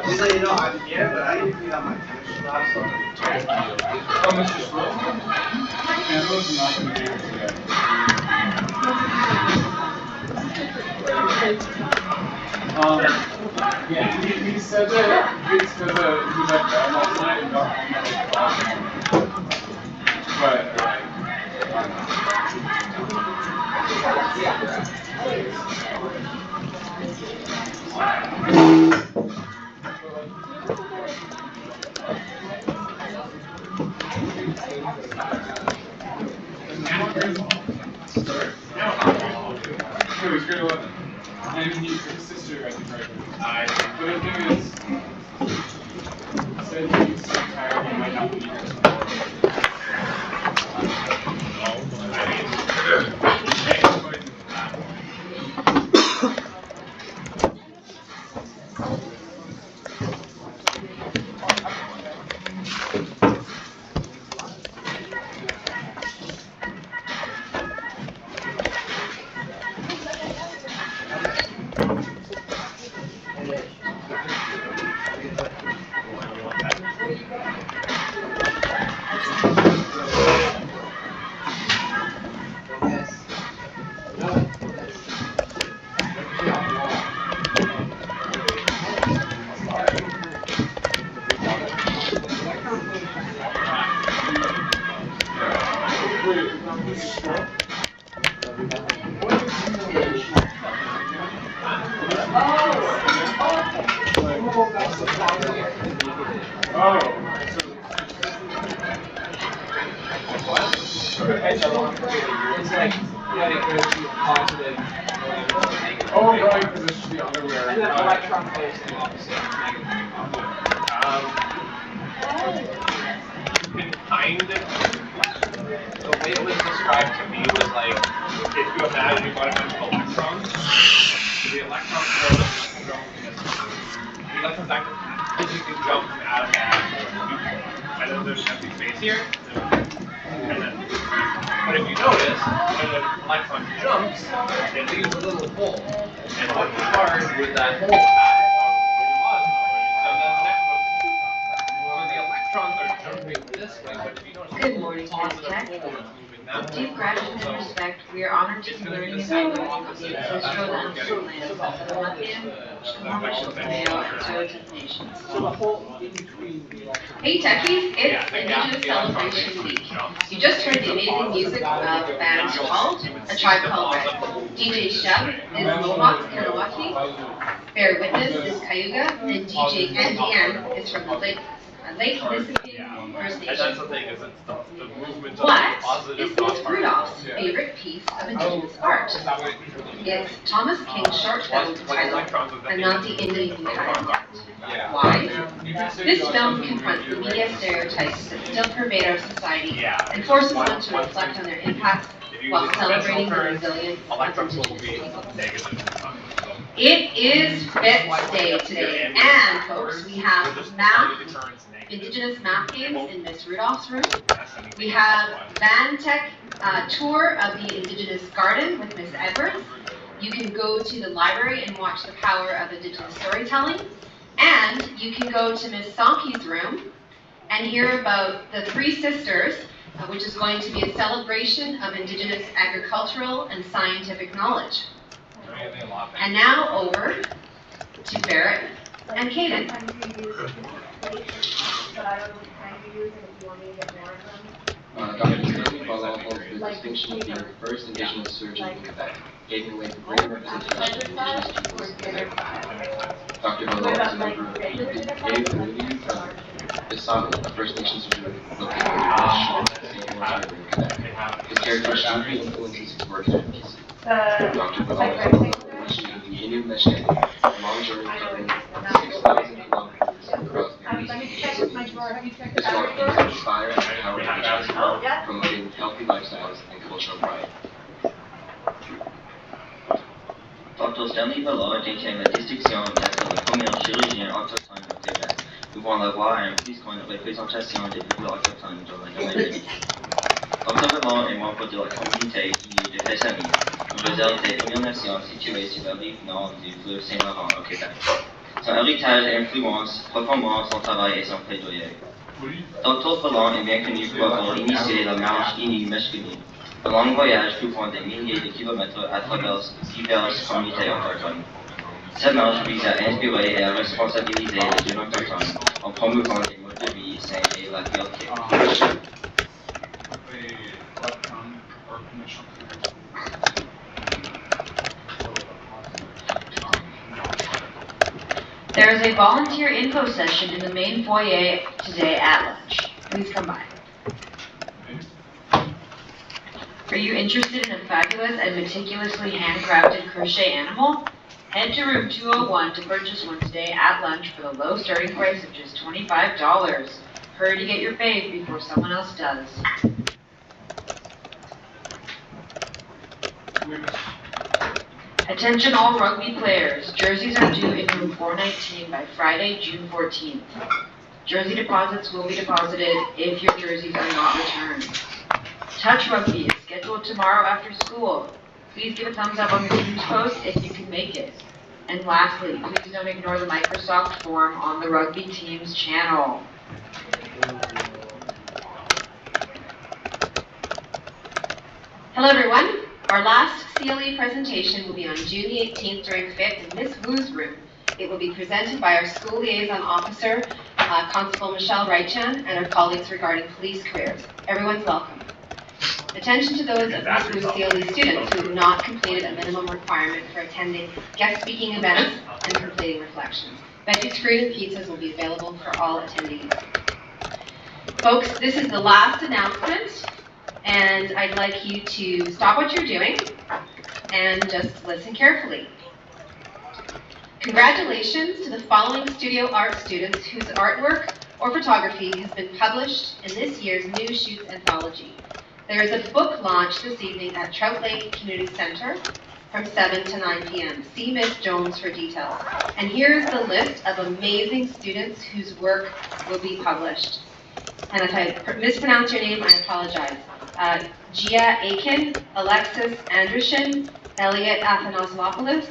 Just so you know, I'm here, but I didn't read on my chemistry class, so Oh, Mr. Swift? Angela's not going to be here today. Yeah, he said that it's because he was at bed last night and got home at 12 in the morning. But, it was grade 11. And his sister, I think, right? But the thing is, he said he's so tired he might not be here tomorrow. it's like you had to go to positive. Oh, right, because it should be underwear. And then electron plays the opposite. You can kind of, the way it was described to me was like, if you imagine you've got a bunch of electrons, the electrons flow, the electrons act physically jump from atom to atom, and then there's an empty space here, and then, but if you notice, when an electron jumps, it leaves a little hole, and what charge would that hole have? So then the next one, so the electrons are jumping this way, but if you notice, Good morning, positive Tech. hole is moving that With way. deep gratitude and respect, we are honored to be learning about the ancestral and ancestral lands of the Latvian, Male, and Georgian nations. So the whole in between the electron. Hey Techies, it's Indigenous Celebration Week. You just heard the amazing music of a band called A Tribe Called Red. DJ Shub is Mohawk Kanawaki, Bear Witness is Cayuga, and DJ NDM is from the Lake Mississippi First And that's Nation. the thing, is it's the movement of What positive is dot Miss particles. Rudolph's favorite piece of Indigenous art? It's Thomas King's short film titled Ananti Indi Bihaya. Why? This film confronts the media stereotypes that still pervade our society and forces one to reflect on their impacts while celebrating the resilience of Electrons will Indigenous be peoples. negative. It is Fit Day today, and folks, we have Indigenous math games in Miss Rudolph's room. We have Van Tech tour of the Indigenous Garden with Miss Edwards. You can go to the library and watch the power of Indigenous storytelling. And you can go to Miss Sonke's room and hear about the Three Sisters, which is going to be a celebration of Indigenous agricultural and scientific knowledge. And now over to Barrett and Kaden. Dr. Stanley Ballon holds the distinction of being the first Indigenous surgeon in Quebec, paving the way for greater representation of Indigenous peoples in Quebec. Dr. Ballon is a member of the Gay Community from Bissau, a First Nations group located in the St. Lawrence River in Quebec. His character deeply influences his work in advocacy. Dr. Ballon has a relation to the Indian Mission, a long journey covering 6,000 kilometers across various communities. His work aims to inspire and empower individuals, promoting healthy lifestyles and cultural pride. Dr. Stanley Ballard détient la distinction d'être le premier chirurgien autochtone au Québec, pouvant l'avoir en plus qu'une représentation des peuples autochtones dans la domaine médical. Dr. Ballard est membre de la communauté unie de Fessami, une réserve des Premières Nations située sur la rive nord du fleuve Saint-Laurent au Québec. Son héritage influence profondément son travail et son plaidoyer. Dr. Ballard est bien connu pour avoir initié la marche Innu masculine, un long voyage couvrant des milliers de kilomètres à travers diverses communautés autochtones. Cette marche vise à inspirer et à responsabiliser les jeunes autochtones en promouvant des modes de vie sains et la fierté. There is a volunteer info session in the main foyer today at lunch. Please come by. Are you interested in a fabulous and meticulously handcrafted crochet animal? Head to room 201 to purchase one today at lunch for the low starting price of just $25. Hurry to get your fave before someone else does. Attention all rugby players. Jerseys are due in room 419 by Friday, June 14th. Jersey deposits will be deposited if your jerseys are not returned. Touch Rugby is scheduled tomorrow after school. Please give a thumbs up on the Teams post if you can make it. And lastly, please don't ignore the Microsoft form on the Rugby Teams channel. Hello everyone. Our last CLE presentation will be on June the 18th during FIT in Miss Wu's room. It will be presented by our school liaison officer, Constable Michelle Reichand, and our colleagues regarding police careers. Everyone's welcome. Attention to those of Miss Wu's CLE students who have not completed a minimum requirement for attending guest speaking events and completing reflections. Veggie screen and pizzas will be available for all attendees. Folks, this is the last announcement. And I'd like you to stop what you're doing and just listen carefully. Congratulations to the following studio art students whose artwork or photography has been published in this year's New Shoots Anthology. There is a book launch this evening at Trout Lake Community Center from 7 to 9 p.m. See Ms. Jones for details. And here's the list of amazing students whose work will be published. And if I mispronounce your name, I apologize. Gia Aiken, Alexis Andrushyn, Elliot Athanasopoulos,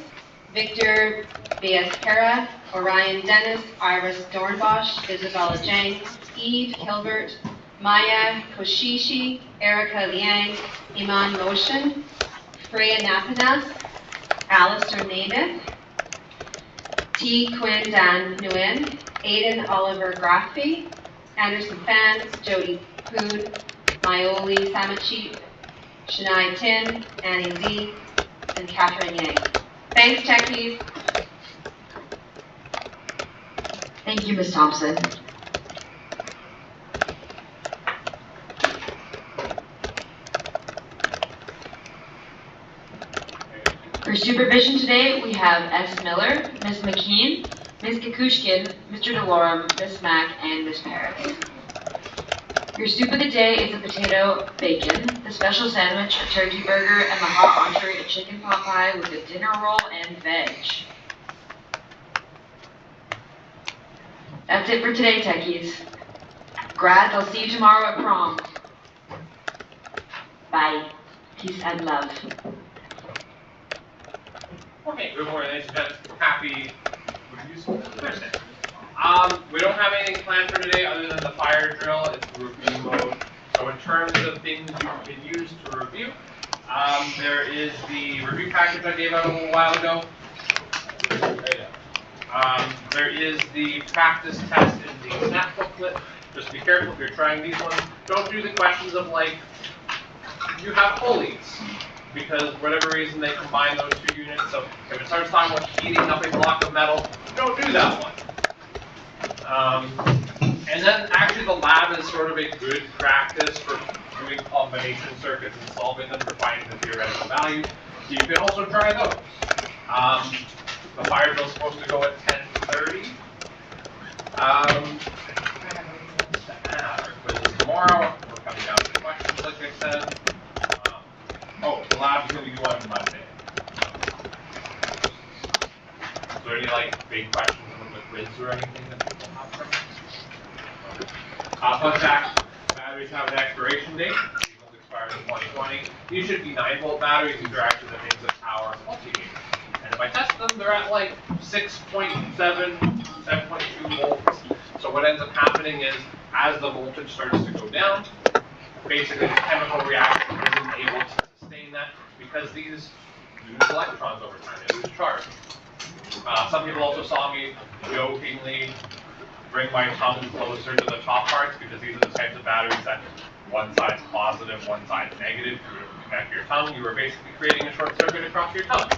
Victor Beaspera, Orion Dennis, Iris Dornbosch, Isabella Jang, Eve Hilbert, Maya Koshishi, Erica Liang, Iman Motion, Freya Nathanas, Alistair Naboth, T. Quinn Dan Nguyen, Aidan Oliver Graffy, Anderson Fans, Jody Poon, Mayoli Samachi, Shania Tin, Annie Z, and Catherine Yang. Thanks, techies. Thank you, Ms. Thompson. For supervision today, we have S. Miller, Ms. McKean, Ms. Kukushkin, Mr. DeLorme, Ms. Mack, and Ms. Paris. Your soup of the day is a potato bacon, the special sandwich a turkey burger, and the hot entree a chicken pot pie with a dinner roll and veg. That's it for today, techies. Grads, I'll see you tomorrow at prom. Bye. Peace and love. Okay, good morning, ladies and gentlemen. Happy Thursday. We don't have anything planned for today other than the fire drill. It's review mode. So in terms of things you can use to review, there is the review package I gave out a little while ago. There is the practice test in the snap booklet. Just be careful if you're trying these ones. Don't do the questions of like, you have pulleys, because for whatever reason they combine those two units. So if it starts talking about heating up a block of metal, don't do that one. And then actually the lab is sort of a good practice for doing combination circuits and solving them for finding the theoretical value. So you can also try those. The fire drill is supposed to go at 10:30. Our quiz is tomorrow. We're coming down to the questions, like I said. The lab is going to be on Monday. Is there any big questions from the quiz or anything that people have from us? Fun fact, batteries have an expiration date. These ones expire in 2020. These should be 9-volt batteries. These are actually the things that power multimeters. And if I test them, they're at 6.7, 7.2 volts. So what ends up happening is, as the voltage starts to go down, basically the chemical reaction isn't able to sustain that because these lose electrons over time, they lose charge. Some people also saw me jokingly bring my tongue closer to the top parts because these are the types of batteries that one side's positive, one side's negative. If you connect your tongue, you are basically creating a short circuit across your tongue.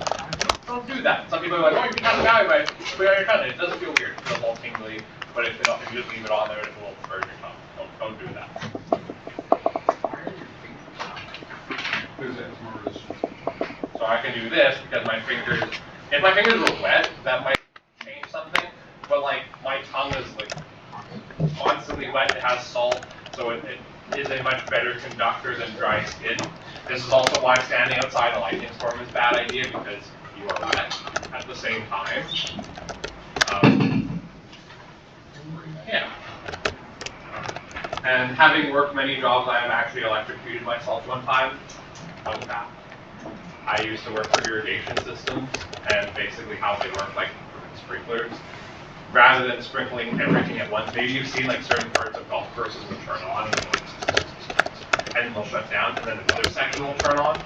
Don't do that. Some people are like, oh, you can have a battery by putting it on your tongue. It doesn't feel weird. It feels all tingly, but if you just leave it on there, it will burn your tongue. Don't do that. So I can do this because my fingers, if my fingers were wet, that might change something, but my tongue is constantly wet, it has salt, so it is a much better conductor than dry skin. This is also why standing outside a lightning storm is a bad idea because you are wet at the same time. Yeah. And having worked many jobs, I have actually electrocuted myself one time. Fun fact. I used to work for irrigation systems, and basically how they work, sprinklers. Rather than sprinkling everything at once, maybe you've seen certain parts of golf courses will turn on and they'll shut down, and then another section will turn on.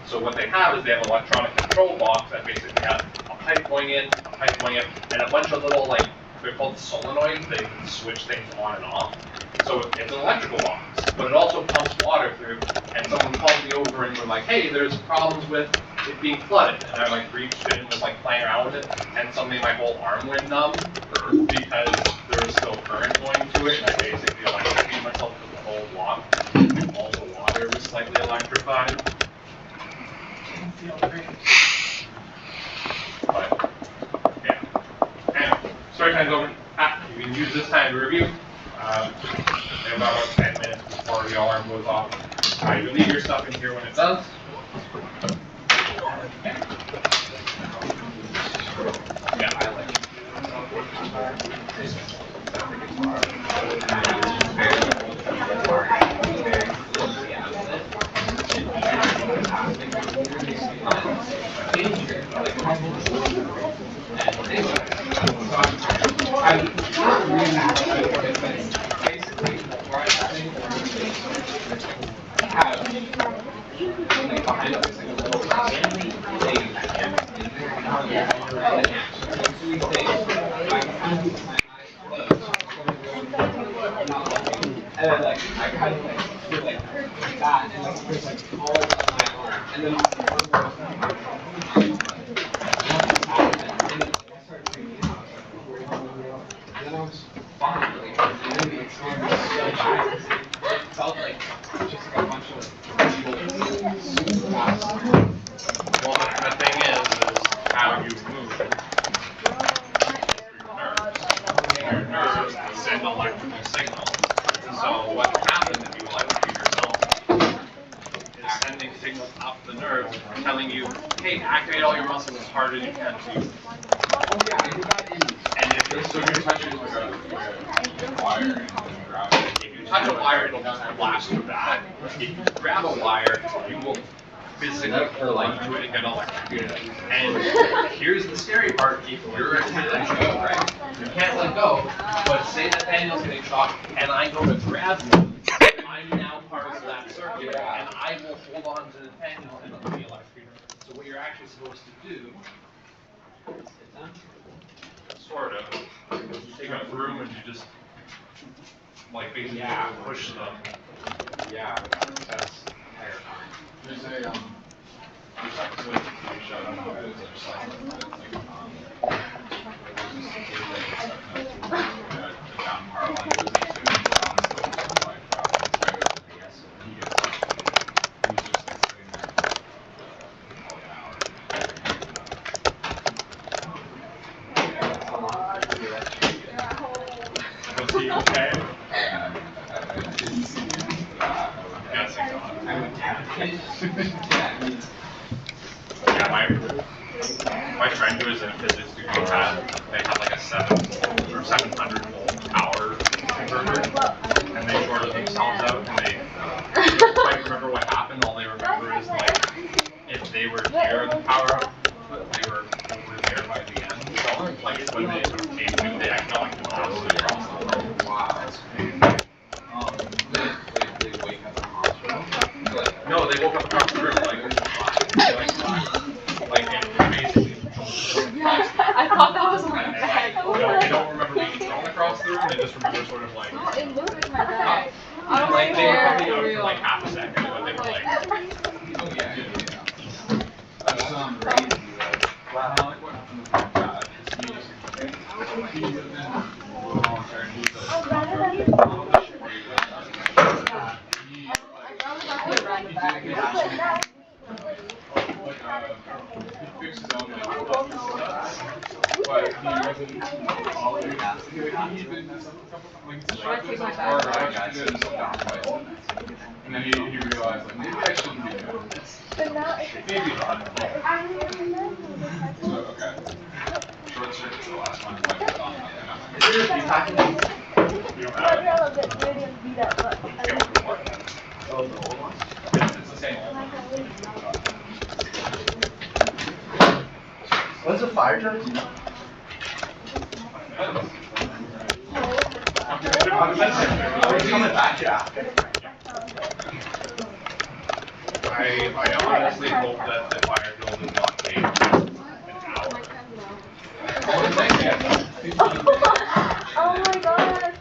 So what they have is they have an electronic control box that basically has a pipe going in, a pipe going in, and a bunch of little they're called solenoids. They can switch things on and off. So it's an electrical box, but it also pumps water through. And someone called me over and were like, "Hey, there's problems with it being flooded." And I reached in and was playing around with it, and suddenly my whole arm went numb because there was still current going to it, and I basically electrocuted myself with the whole block. All the water was slightly electrified. But yeah. Anyway, story time's over. You can use this time to review. In about 10 minutes before the alarm goes off. You leave your stuff in here when it does. Yeah, I like it. Send electrical signal And so what can happen if you electrocute yourself is sending signals up the nerves telling you, hey, activate all your muscles as hard as you can. And if you're So you touch it like a wire and grab it. If you touch a wire, it'll just blast you back. If you grab a wire, you will physically like do it and get electrocuted. And here's the scary part: if you're attached, right, you can't let go. But say that Daniel's getting shocked, and I go to grab you, I'm now part of that circuit, and I will hold on to the Daniel and it'll be electrocuted. So what you're actually supposed to do, sort of, you take a broom and you just like basically push them. Yeah, that's terrifying. There's a episode of TV show, I don't know what it is, I just saw something that's like the down power line goes into it, and the like this guy goes to the gas, and he gets electrocuted. He's just like sitting there for like an hour. Was he okay? I didn't see the end of that. I'm guessing not. I would doubt it. Yeah, my friend who was in a physics degree they had like a 700 volt power converter, and they shorted themselves out, and they don't quite remember what happened. All they remember is like if they were near the power output, they were over there by the end. So like when they sort of came to, they economically lost across the world. Wow, that's crazy. They wake up in the hospital. No, they woke up across the room like basically. I thought that was my bag. No, they don't remember being thrown across the room. They just remember sort of like. It moved in my bag. I don't Like they were care. probably out for like half a second, but they were like. Oh yeah. That's crazy. Wow. Like what happened with my dad? He lived in Walter and he's a contractor. He did he fixed his own but he wasn't always he even messed up a couple times. Like he tried to himself hard, I actually did himself down twice. And then he realized like maybe I shouldn't be doing this. Maybe not. So okay. Short circuit's the last one. Like on you don't have it. Oh, the old one? It's the same one. What's a fire truck? Are you coming back after? I honestly hope that the fire drill does not take an hour. Oh my god.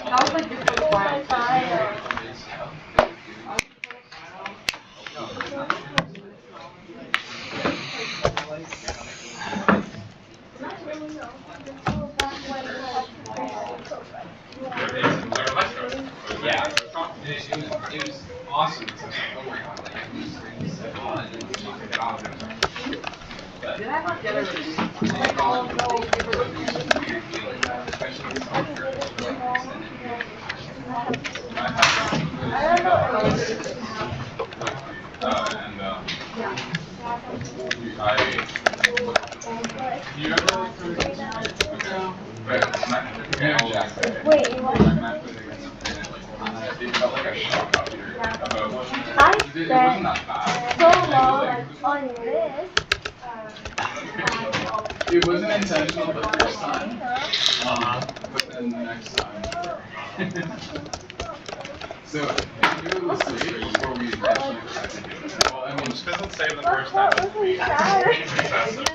That was like the first time. Yeah. It was awesome. It's like, oh my god, like I was ready to set on and then you could get off it. Did I not get it? Like all of it was a weird feeling, especially with soccer, like extended period of time. You ever look through this? Okay. But Smack Jack. Wait, you want Smack against something and like it felt like a shock up your emotion. I It wasn't that bad. so long on this. It wasn't intentional the first time. But then the next time. So, if you were asleep before we actually decided to do it. Well, I mean, Just doesn't say the first time doesn't mean it's excessive.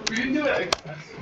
we didn't do it excessive.